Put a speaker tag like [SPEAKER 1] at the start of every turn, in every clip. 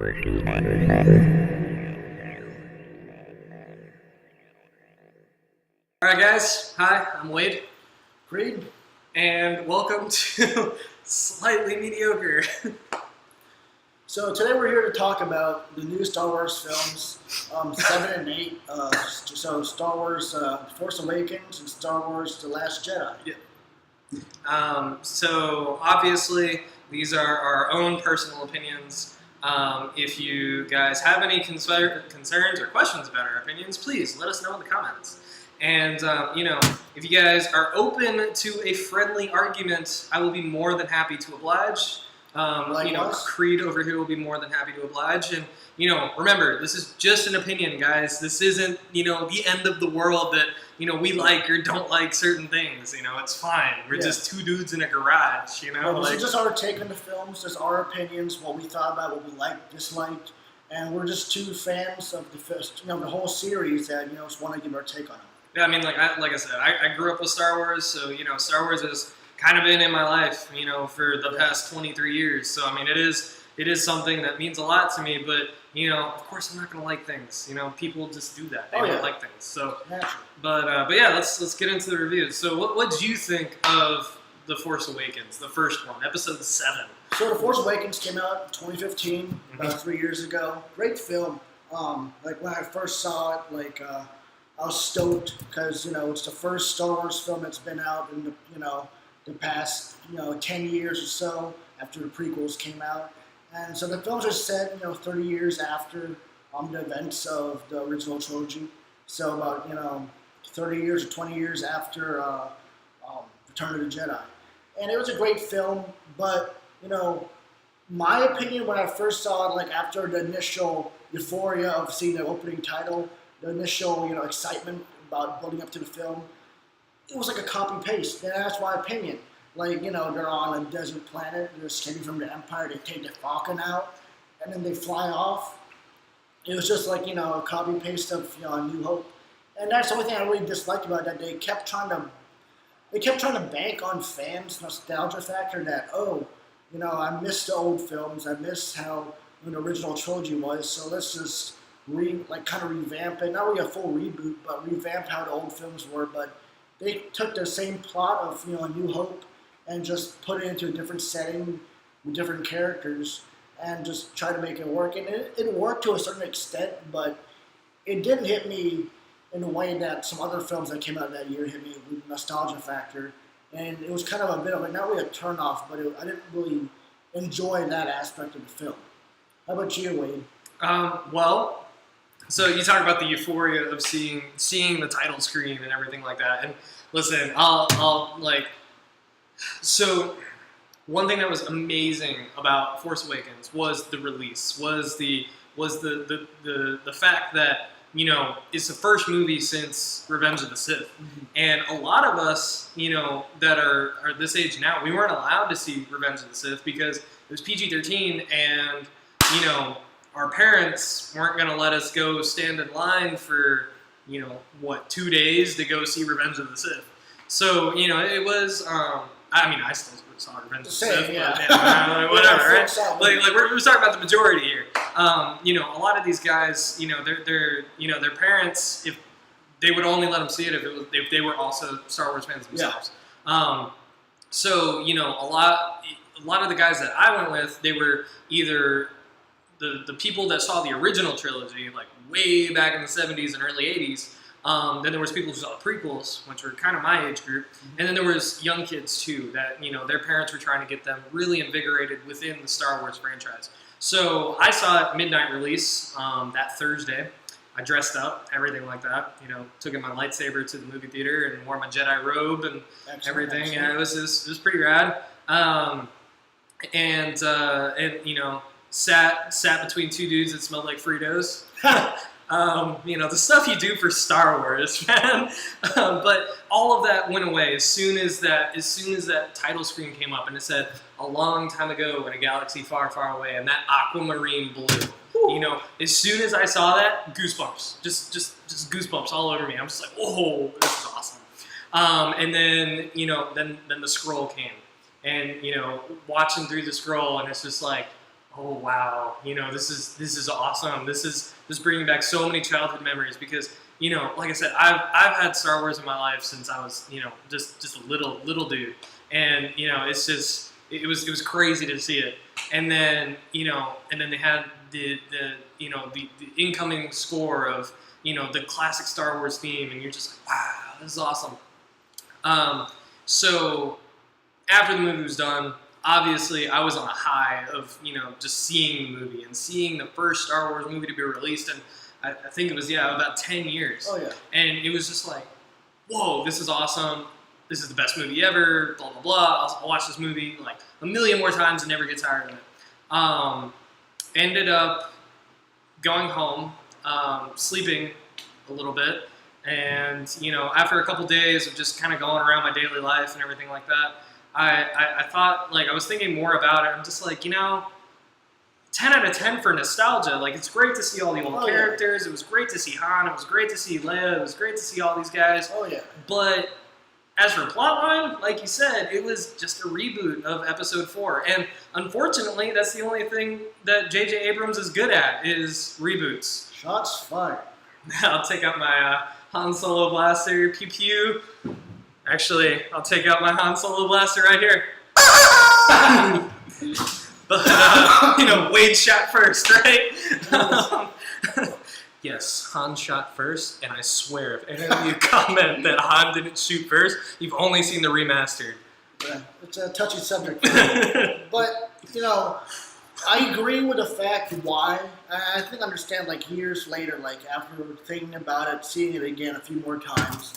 [SPEAKER 1] Alright guys, hi, I'm Wade.
[SPEAKER 2] Creed.
[SPEAKER 1] And welcome to Slightly Mediocre.
[SPEAKER 2] So today we're here to talk about the new Star Wars films, 7 and 8. So Star Wars Force Awakens and Star Wars The Last Jedi.
[SPEAKER 1] Yeah. So obviously these are our own personal opinions. If you guys have any concerns or questions about our opinions, please let us know in the comments. And, if you guys are open to a friendly argument, I will be more than happy to oblige. Creed over here will be more than happy to oblige. And, remember, this is just an opinion, guys. This isn't, the end of the world that, we like or don't like certain things. It's fine. We're just two dudes in a garage,
[SPEAKER 2] This is just our take on the films, just our opinions, what we thought about, what we liked, disliked. And we're just two fans of the whole series that, just want to give our take on it.
[SPEAKER 1] Yeah, like I said, I grew up with Star Wars, so, Star Wars has kind of been in my life, for the past 23 years. So, it is something that means a lot to me, but, of course I'm not going to like things. People just do that. They don't like things. So, but yeah, let's get into the reviews. So, what did you think of The Force Awakens, the first one, episode 7?
[SPEAKER 2] So, The Force Awakens came out in 2015, about 3 years ago. Great film. When I first saw it, I was stoked because, it's the first Star Wars film that's been out in the past, 10 years or so after the prequels came out. And so the films are set, 30 years after the events of the original trilogy. So about, 30 years or 20 years after Return of the Jedi. And it was a great film, but, my opinion when I first saw it, after the initial euphoria of seeing the opening title, the initial, excitement about building up to the film, it was like a copy-paste, and that's my opinion. They're on a desert planet, they're escaping from the Empire, they take the Falcon out, and then they fly off. It was just like, a copy-paste of, A New Hope. And that's the only thing I really disliked about that. They kept trying to bank on fans' nostalgia factor that, I miss the old films, I miss how the original trilogy was, so let's just kind of revamp it, not really a full reboot, but revamp how the old films were. But they took the same plot of A New Hope and just put it into a different setting with different characters and just try to make it work. And it worked to a certain extent, but it didn't hit me in the way that some other films that came out that year hit me with nostalgia factor. And it was kind of a bit of not really a turn-off, but I didn't really enjoy that aspect of the film. How about you, Wade?
[SPEAKER 1] So you talk about the euphoria of seeing the title screen and everything like that. And listen, so one thing that was amazing about Force Awakens was the release, was the fact that, it's the first movie since Revenge of the Sith. Mm-hmm. And a lot of us, that are this age now, we weren't allowed to see Revenge of the Sith because it was PG-13 and, our parents weren't going to let us go stand in line for, 2 days to go see Revenge of the Sith. So, it was, I still saw Revenge of the Sith, but whatever, right? We're talking about the majority here. A lot of these guys, their parents, if they would only let them see it if they were also Star Wars fans themselves. Yeah. So, a lot of the guys that I went with, they were either the people that saw the original trilogy, way back in the 70s and early 80s. Then there was people who saw the prequels, which were kind of my age group. And then there was young kids, too, that, their parents were trying to get them really invigorated within the Star Wars franchise. So I saw it midnight release that Thursday. I dressed up, everything like that. Took in my lightsaber to the movie theater and wore my Jedi robe and everything. Excellent. Yeah, it was pretty rad. Sat between two dudes that smelled like Fritos. The stuff you do for Star Wars, man. But all of that went away as soon as that title screen came up and it said "A long time ago in a galaxy far, far away," and that aquamarine blue. As soon as I saw that, goosebumps, just goosebumps all over me. I'm just like, "Whoa, this is awesome!" And then then the scroll came, and watching through the scroll, and it's just like, oh wow, this is awesome. This is bringing back so many childhood memories because like I said, I've had Star Wars in my life since I was just a little dude, and it's just it was crazy to see it, and then they had the incoming score of the classic Star Wars theme, and you're just like, wow, this is awesome. So after the movie was done, obviously I was on a high of just seeing the movie and seeing the first Star Wars movie to be released, and I think it was about 10 years.
[SPEAKER 2] Oh yeah.
[SPEAKER 1] And it was just like, whoa, this is awesome. This is the best movie ever. Blah blah blah. I'll watch this movie like a million more times and never get tired of it. Ended up going home, sleeping a little bit, and after a couple days of just kind of going around my daily life and everything like that, I thought, like, I was thinking more about it. I'm just like, 10 out of 10 for nostalgia. Like, it's great to see all the old characters. Yeah. It was great to see Han. It was great to see Leia. It was great to see all these guys.
[SPEAKER 2] Oh yeah.
[SPEAKER 1] But as for plotline, like you said, it was just a reboot of Episode 4. And unfortunately, that's the only thing that J.J. Abrams is good at, is reboots.
[SPEAKER 2] Shots fired. I'll
[SPEAKER 1] take out my Han Solo blaster. Pew pew. Actually, I'll take out my Han Solo blaster right here. But, Wade shot first, right? Yes, Han shot first, and I swear, if any of you comment that Han didn't shoot first, you've only seen the remastered.
[SPEAKER 2] Yeah, it's a touchy subject. But, I agree with the fact why. I think I understand, like, years later, like, after thinking about it, seeing it again a few more times,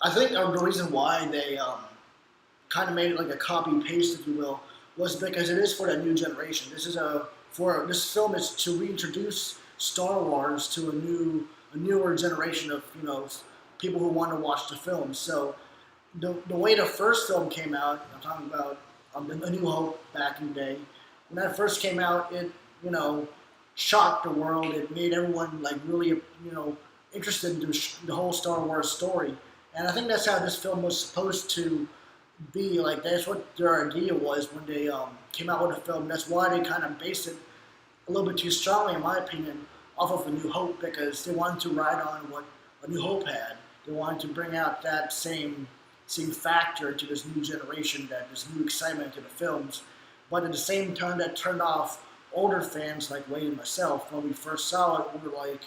[SPEAKER 2] I think the reason why they kind of made it like a copy-paste, if you will, was because it is for that new generation. This film is to reintroduce Star Wars to a newer generation of people who want to watch the film. So the way the first film came out, I'm talking about A New Hope back in the day. When that first came out, it shocked the world. It made everyone like really interested in the whole Star Wars story. And I think that's how this film was supposed to be. Like, that's what their idea was when they came out with the film. That's why they kind of based it a little bit too strongly, in my opinion, off of A New Hope, because they wanted to ride on what A New Hope had. They wanted to bring out that same factor to this new generation, this new excitement to the films. But at the same time, that turned off older fans like Wade and myself. When we first saw it, we were like,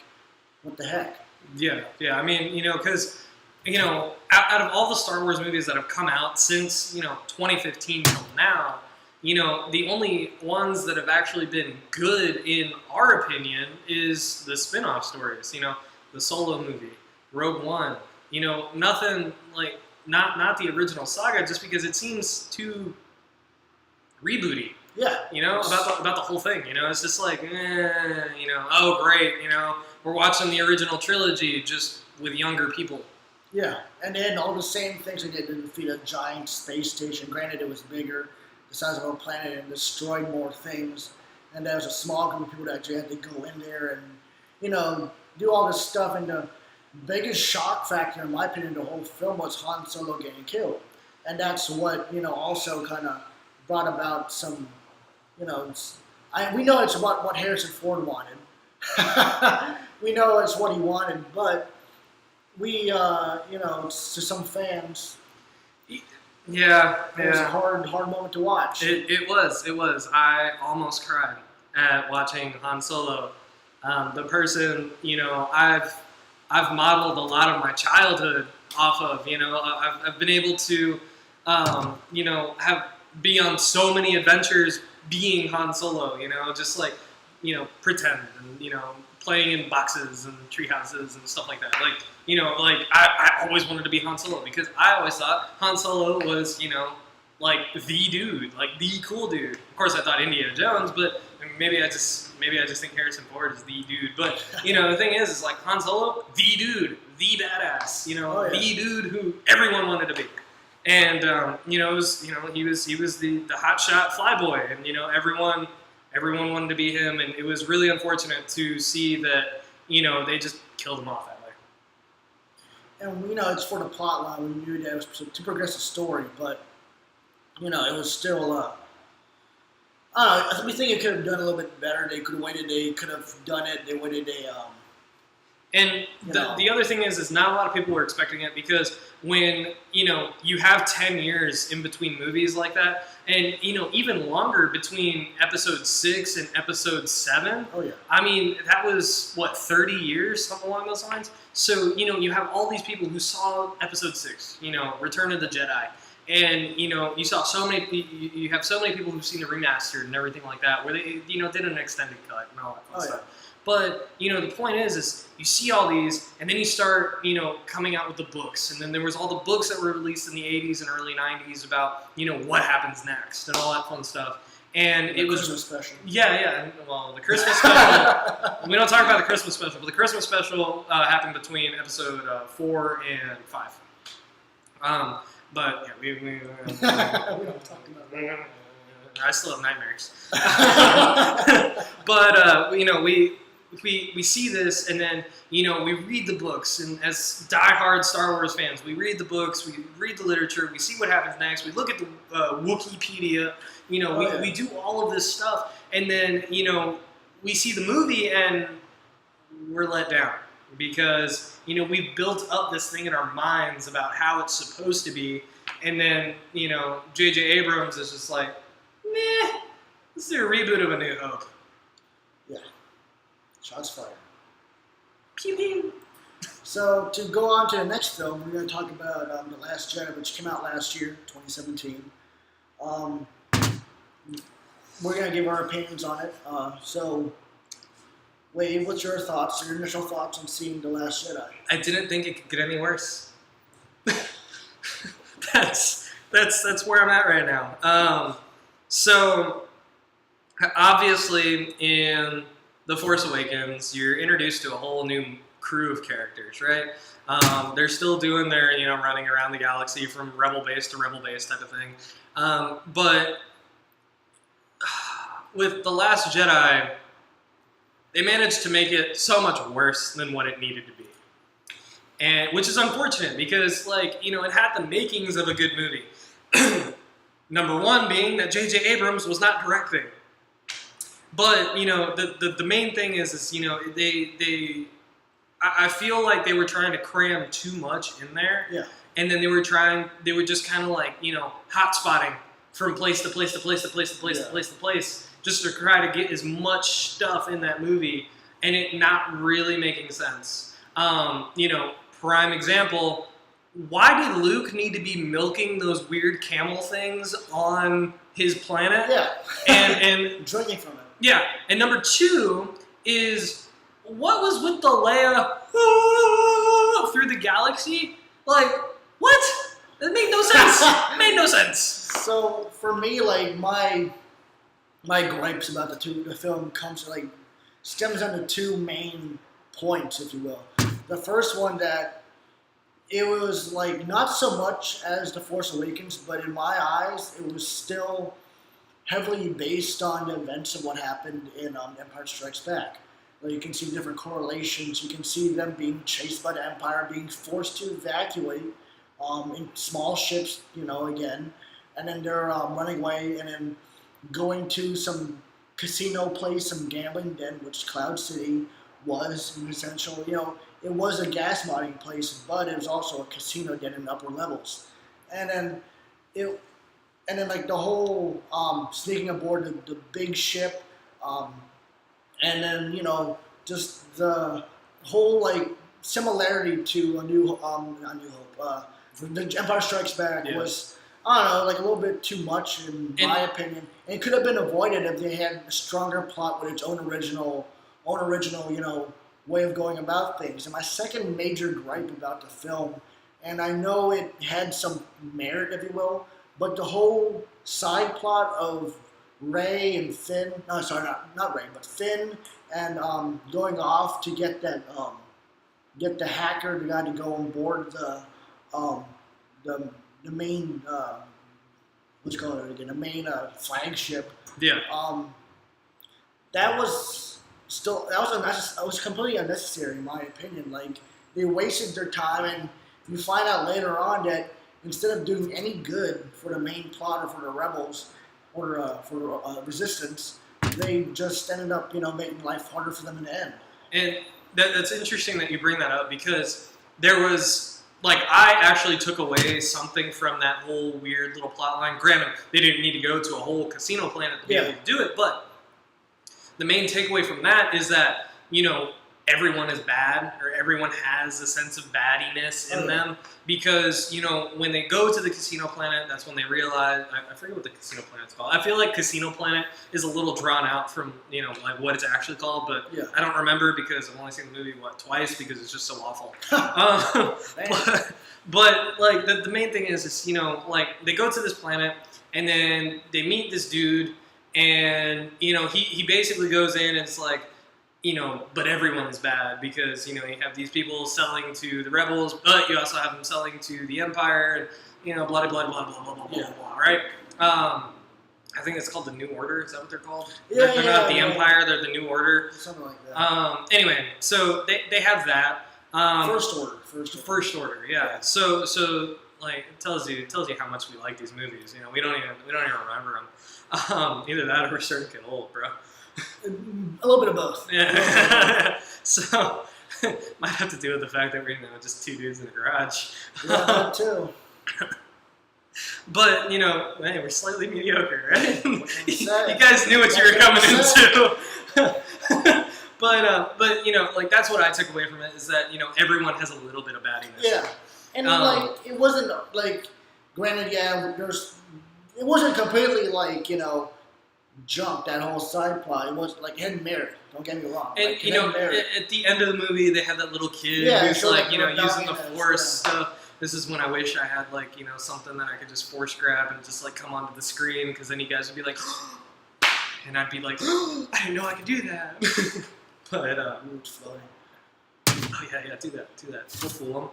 [SPEAKER 2] what the heck?
[SPEAKER 1] Yeah. I mean, because out of all the Star Wars movies that have come out since 2015 till now, the only ones that have actually been good, in our opinion, is the spin-off stories. The Solo movie, Rogue One. Nothing like not the original saga, just because it seems too rebooty.
[SPEAKER 2] Yeah.
[SPEAKER 1] About the whole thing. It's just like, oh great, we're watching the original trilogy just with younger people.
[SPEAKER 2] Yeah, and then all the same things they did to defeat a giant space station. Granted, it was bigger, the size of our planet, and destroyed more things. And there was a small group of people that actually had to go in there and, do all this stuff. And the biggest shock factor, in my opinion, the whole film was Han Solo getting killed. And that's what, also kind of brought about some, we know it's what Harrison Ford wanted. We know it's what he wanted, but we, to some fans,
[SPEAKER 1] yeah,
[SPEAKER 2] it was a hard moment to watch.
[SPEAKER 1] It was. I almost cried at watching Han Solo. The person, I've modeled a lot of my childhood off of. I've been able to, be on so many adventures being Han Solo. Just like, pretend and playing in boxes and tree houses and stuff like that. Like, I always wanted to be Han Solo because I always thought Han Solo was, like the dude, like the cool dude. Of course, I thought Indiana Jones, but maybe I just think Harrison Ford is the dude. But the thing is like Han Solo, the dude, the badass, the dude who everyone wanted to be. And it was, he was the hotshot flyboy, and everyone wanted to be him, and it was really unfortunate to see that, they just killed him off that way.
[SPEAKER 2] And, it's for the plot line. We knew that it was to progress the story, but, it was still, I don't know. We think it could have done a little bit better. They could have waited. They could have done it. They waited.
[SPEAKER 1] And the other thing is not a lot of people were expecting it because when, you have 10 years in between movies like that, and, even longer between episode 6 and episode 7.
[SPEAKER 2] Oh, yeah.
[SPEAKER 1] I mean, that was, 30 years, something along those lines? So, you have all these people who saw episode 6, Return of the Jedi. And, you saw you have so many people who've seen the remastered and everything like that, where they, did an extended cut and all that fun stuff.
[SPEAKER 2] Yeah.
[SPEAKER 1] But, the point is you see all these, and then you start, coming out with the books. And then there was all the books that were released in the 80s and early 90s about, what happens next and all that fun stuff. And it was
[SPEAKER 2] Christmas special.
[SPEAKER 1] Yeah. Well, the Christmas special, we don't talk about the Christmas special, but the Christmas special happened between episode 4 and 5. But, yeah, we
[SPEAKER 2] we don't talk about that.
[SPEAKER 1] I still have nightmares. But, we see this, and then, we read the books, and as diehard Star Wars fans, we read the books, we read the literature, we see what happens next, we look at the Wikipedia, we do all of this stuff, and then, we see the movie, and we're let down, because, we've built up this thing in our minds about how it's supposed to be, and then, J.J. Abrams is just like, meh, let's do a reboot of A New Hope.
[SPEAKER 2] Yeah. Shots fired.
[SPEAKER 1] Pew pew.
[SPEAKER 2] So to go on to the next film, we're going to talk about The Last Jedi, which came out last year, 2017. We're going to give our opinions on it. So, Wade, what's your thoughts, your initial thoughts on seeing The Last Jedi?
[SPEAKER 1] I didn't think it could get any worse. That's where I'm at right now. So, obviously, in The Force Awakens, you're introduced to a whole new crew of characters, right? They're still doing their, running around the galaxy from rebel base to rebel base type of thing. But with The Last Jedi, they managed to make it so much worse than what it needed to be. And which is unfortunate because, it had the makings of a good movie. Number one being that J.J. Abrams was not directing. But, the main thing is I feel like they were trying to cram too much in there.
[SPEAKER 2] Yeah.
[SPEAKER 1] And then they were just kind of hot spotting from place to place to place to place to place to place to place, just to try to get as much stuff in that movie and it not really making sense. Prime example, why did Luke need to be milking those weird camel things on his planet?
[SPEAKER 2] Yeah.
[SPEAKER 1] And
[SPEAKER 2] drinking from it.
[SPEAKER 1] Yeah. And number 2 is, what was with the Leia through the galaxy? What? It made no sense. It made no sense.
[SPEAKER 2] So for me, my gripes about the film stems down to 2 main points, if you will. The first one, that it was not so much as The Force Awakens, but in my eyes, it was still heavily based on the events of what happened in Empire Strikes Back. You can see different correlations. You can see them being chased by the Empire, being forced to evacuate in small ships, again. And then they're running away and then going to some casino place, some gambling den, which Cloud City was an essential, it was a gas mining place, but it was also a casino den in the upper levels. And then the whole sneaking aboard the big ship, and then just the whole similarity to A New Hope. The Empire Strikes Back was, I don't know, a little bit too much in my opinion. And it could have been avoided if they had a stronger plot with its own original, way of going about things. And my second major gripe about the film, and I know it had some merit, if you will, but the whole side plot of Rey and Finn, no, sorry, not Rey, but Finn and going off to get that, get the hacker, the guy to go on board the main, what's it called again, the main flagship.
[SPEAKER 1] Yeah.
[SPEAKER 2] That was completely unnecessary in my opinion. They wasted their time, and you find out later on that instead of doing any good for the main plot or for the rebels, for resistance, they just ended up, making life harder for them in the end.
[SPEAKER 1] And that's interesting that you bring that up, because there was, I actually took away something from that whole weird little plot line. Granted, they didn't need to go to a whole casino planet to be able to do it, but the main takeaway from that is that, everyone is bad, or everyone has a sense of baddiness in them, because, when they go to the casino planet, that's when they realize, I forget what the casino planet's called. I feel like Casino Planet is a little drawn out from, what it's actually called, but I don't remember, because I've only seen the movie, twice, because it's just so awful. But the main thing is they go to this planet, and then they meet this dude, and, he basically goes in and it's like, but everyone is bad, because, you have these people selling to the rebels, but you also have them selling to the Empire, and, blah, blah, blah, blah, blah, blah, blah, blah, right? I think it's called the New Order. Is that what they're called? They're not the Empire, they're the New Order.
[SPEAKER 2] Something like that.
[SPEAKER 1] Anyway, so they have that.
[SPEAKER 2] First Order.
[SPEAKER 1] First Order, yeah. So it tells you how much we like these movies. We don't even remember them. Either that or we're starting to get old, bro.
[SPEAKER 2] A little bit of both.
[SPEAKER 1] Yeah. So might have to do with the fact that we're just two dudes in a garage.
[SPEAKER 2] Yeah, that too.
[SPEAKER 1] But hey, we're slightly mediocre, right? You
[SPEAKER 2] say?
[SPEAKER 1] guys knew what you were coming into. But that's what I took away from it, is that everyone has a little bit of baddiness.
[SPEAKER 2] Yeah, and it wasn't granted, it wasn't completely junk, that whole side plot. It was it hadn't merit. Don't get me wrong.
[SPEAKER 1] And at the end of the movie, they have that little kid who's using the Force stuff. This is when I wish I had something that I could just force grab and just come onto the screen, because then you guys would be like, and I'd be like, I didn't know I could do that. But
[SPEAKER 2] it's floating.
[SPEAKER 1] Oh yeah, do that. We'll fool them.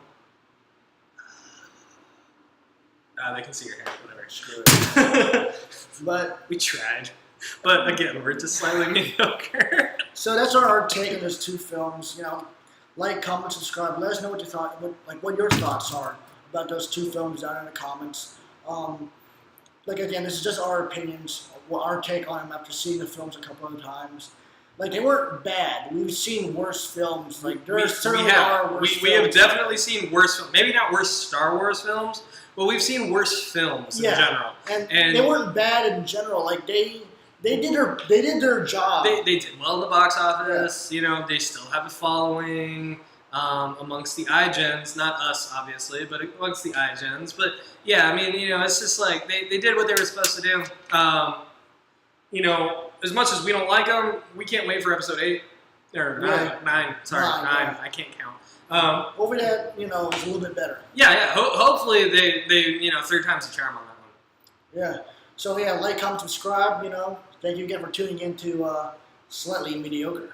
[SPEAKER 1] They can see your hand, whatever. Screw it.
[SPEAKER 2] But
[SPEAKER 1] we tried. But again, we're just slightly mediocre.
[SPEAKER 2] So that's our take on those two films. Like, comment, subscribe. Let us know what you thought, what your thoughts are about those two films down in the comments. Again, this is just our opinions, our take on them after seeing the films a couple of times. They weren't bad. We've seen worse films. There certainly are worse films.
[SPEAKER 1] We have definitely seen worse films. Maybe not worse Star Wars films, but we've seen worse films in general.
[SPEAKER 2] And they weren't bad in general. They did their job.
[SPEAKER 1] They did well in the box office. Yeah. They still have a following amongst the iGens. Not us, obviously, but amongst the iGens. But yeah, I mean, it's just they did what they were supposed to do. As much as we don't like them, we can't wait for episode 8 or 9. Sorry, 9. I can't count.
[SPEAKER 2] Hopefully that is a little bit better.
[SPEAKER 1] Yeah. Hopefully they third time's a charm on that one.
[SPEAKER 2] Yeah. So like, comment, subscribe. Thank you again for tuning in to Slightly Mediocre.